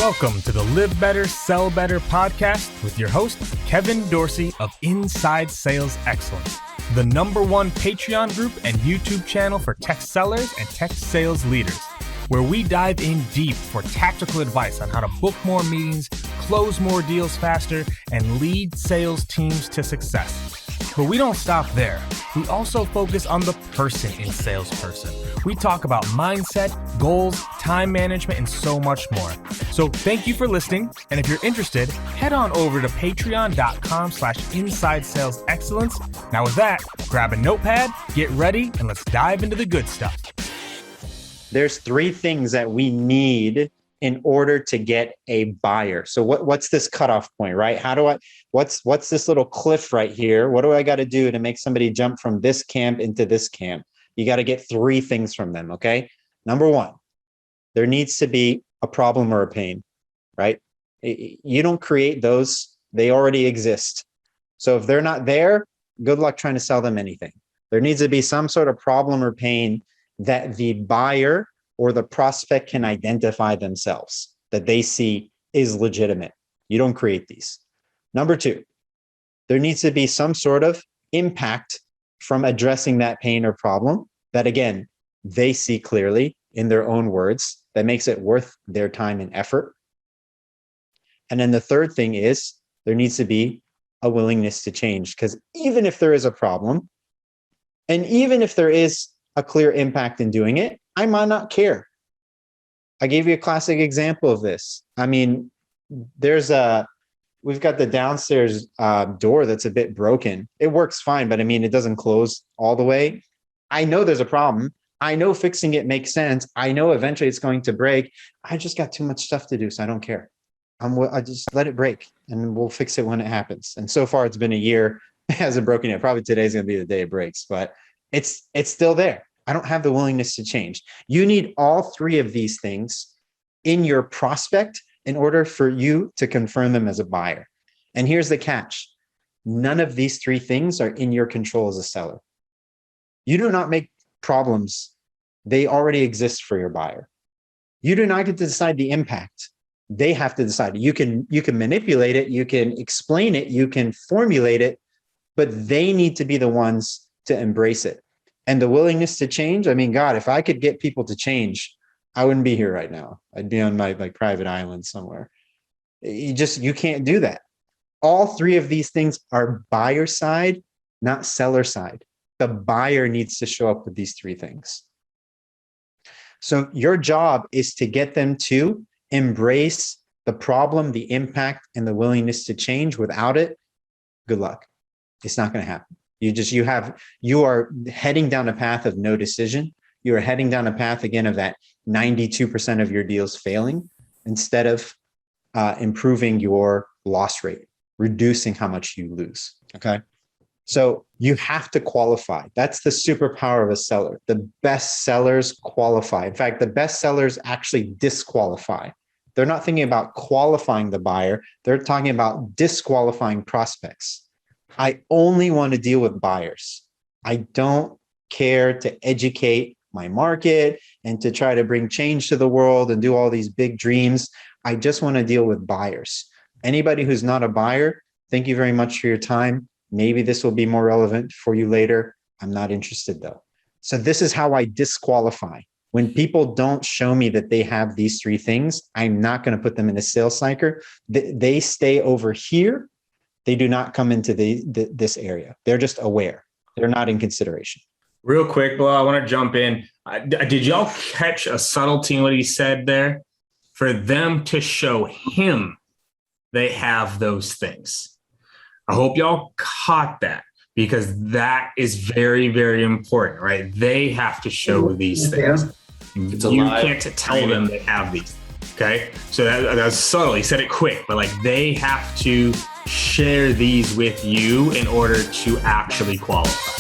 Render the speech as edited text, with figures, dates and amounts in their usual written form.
Welcome to the Live Better, Sell Better podcast with your host, Kevin Dorsey of Inside Sales Excellence, the #1 Patreon group and YouTube channel for tech sellers and tech sales leaders, where we dive in deep for tactical advice on how to book more meetings, close more deals faster, and lead sales teams to success. But we don't stop there. We also focus on the person in salesperson. We talk about mindset, goals, time management, and so much more. So thank you for listening. And if you're interested, head on over to patreon.com/inside sales excellence. Now with that, grab a notepad, get ready, and let's dive into the good stuff. There's 3 things that we need in order to get a buyer. So what's this cutoff point, right? What's this little cliff right here? What do I got to do to make somebody jump from this camp into this camp? You got to get 3 things from them, okay? Number 1, there needs to be a problem or a pain, right? You don't create those, they already exist. So if they're not there, good luck trying to sell them anything. There needs to be some sort of problem or pain that the buyer or the prospect can identify themselves, that they see is legitimate. You don't create these. Number 2, there needs to be some sort of impact from addressing that pain or problem that, again, they see clearly in their own words that makes it worth their time and effort. And then the third thing is there needs to be a willingness to change, because even if there is a problem, and even if there is a clear impact in doing it, I might not care. I gave you a classic example of this. I mean, we've got the downstairs door that's a bit broken. It works fine, but I mean, it doesn't close all the way. I know there's a problem. I know fixing it makes sense. I know eventually it's going to break. I just got too much stuff to do, so I don't care. I just let it break and we'll fix it when it happens. And so far it's been a year. It hasn't broken yet. Probably today's going to be the day it breaks, but it's still there. I don't have the willingness to change. You need all 3 of these things in your prospect in order for you to confirm them as a buyer. And here's the catch. None of these 3 things are in your control as a seller. You do not make problems. They already exist for your buyer. You do not get to decide the impact. They have to decide. You can manipulate it, you can explain it, you can formulate it, but they need to be the ones to embrace it. And the willingness to change, I mean, God, if I could get people to change, I wouldn't be here right now. I'd be on my private island somewhere. You can't do that. All 3 of these things are buyer side, not seller side. The buyer needs to show up with these 3 things. So your job is to get them to embrace the problem, the impact, and the willingness to change. Without it, good luck. It's not going to happen. You are heading down a path of no decision. You are heading down a path again of that 92% of your deals failing instead of improving your loss rate, reducing how much you lose. Okay. So you have to qualify. That's the superpower of a seller. The best sellers qualify. In fact, the best sellers actually disqualify. They're not thinking about qualifying the buyer. They're talking about disqualifying prospects. I only want to deal with buyers. I don't care to educate my market and to try to bring change to the world and do all these big dreams. I just want to deal with buyers. Anybody who's not a buyer, thank you very much for your time. Maybe this will be more relevant for you later. I'm not interested though. So this is how I disqualify. When people don't show me that they have these 3 things, I'm not going to put them in a sales cycle. They stay over here. They do not come into this area. They're just aware. They're not in consideration. Real quick, Belal, I want to jump in. Did y'all catch a subtlety in what he said there? For them to show him they have those things. I hope y'all caught that, because that is very, very important, right? They have to show these things. You can't tell them they have these. Okay. So that's subtle. He said it quick, but they have to share these with you in order to actually qualify.